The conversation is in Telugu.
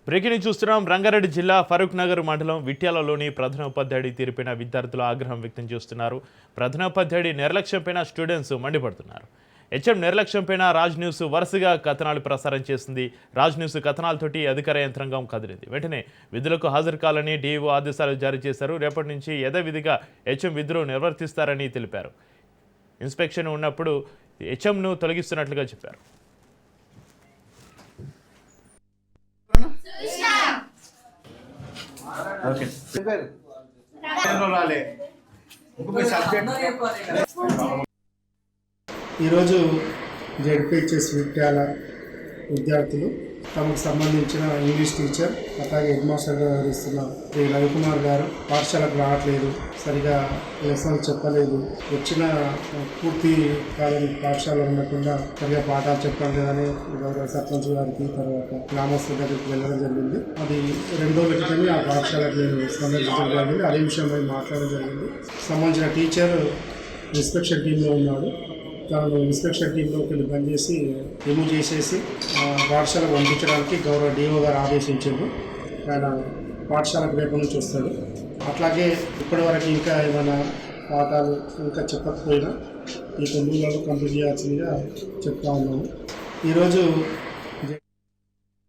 బ్రేకింగ్ చూస్తున్నాం. రంగారెడ్డి జిల్లా ఫరూక్ నగర్ మండలం విట్యాలలోని ప్రధానోపాధ్యాయుడి తీరుపైన విద్యార్థులు ఆగ్రహం వ్యక్తం చేస్తున్నారు. ప్రధానోపాధ్యాయుడి నిర్లక్ష్యంపైన స్టూడెంట్స్ మండిపడుతున్నారు. హెచ్ఎం నిర్లక్ష్యంపైన రాజ్ న్యూస్ వరుసగా కథనాలు ప్రసారం చేసింది. రాజ్ న్యూస్ కథనాలతోటి అధికార యంత్రాంగం కదిలింది. వెంటనే విధులకు హాజరు కావాలని డీఈఓ ఆదేశాలు జారీ చేశారు. రేపటి నుంచి యథావిధిగా హెచ్ఎం విధులు నిర్వర్తిస్తారని తెలిపారు. ఇన్స్పెక్షన్ ఉన్నప్పుడు హెచ్ఎంను తొలగిస్తున్నట్లుగా చెప్పారు. ఈరోజు జెడ్పీహెచ్ఎస్ విద్యాల విద్యార్థులు తమకు సంబంధించిన ఇంగ్లీష్ టీచర్ అట్లాగే హెడ్ మాస్టర్గా వ్యవహరిస్తున్న శ్రీ రవికుమార్ గారు పాఠశాలకు రావట్లేదు, సరిగా లెసన్ చెప్పలేదు, వచ్చిన పూర్తి కాలం పాఠశాల ఉండకుండా సరిగా పాఠాలు చెప్పడం లేదని గౌరవ సర్పంచ్ గారికి తర్వాత గ్రామస్తుల దగ్గరికి వెళ్ళడం జరిగింది. అది రెండో వ్యక్తిని ఆ పాఠశాలకు నేను సందర్శించడం జరిగింది. అదే విషయమై మాట్లాడడం జరిగింది. సంబంధించిన టీచర్ ఇన్స్పెక్షన్ టీంలో ఉన్నాడు. తను ఇన్స్పెక్షన్ టీంలోకి వెళ్ళి బంద్ చేసి రిమూవ్ చేసేసి పాఠశాలకు పంపించడానికి గౌరవ డిఓ గారు ఆదేశించారు. ఆయన పాఠశాలకు రేపు నుంచి వస్తాడు. అట్లాగే ఇప్పటివరకు ఇంకా ఏమైనా పాఠాలు ఇంకా చెప్పకపోయినా ఈ 9 నెలలు కంప్లీట్ చేయాల్సిందిగా చెప్తా ఉన్నాము. ఈరోజు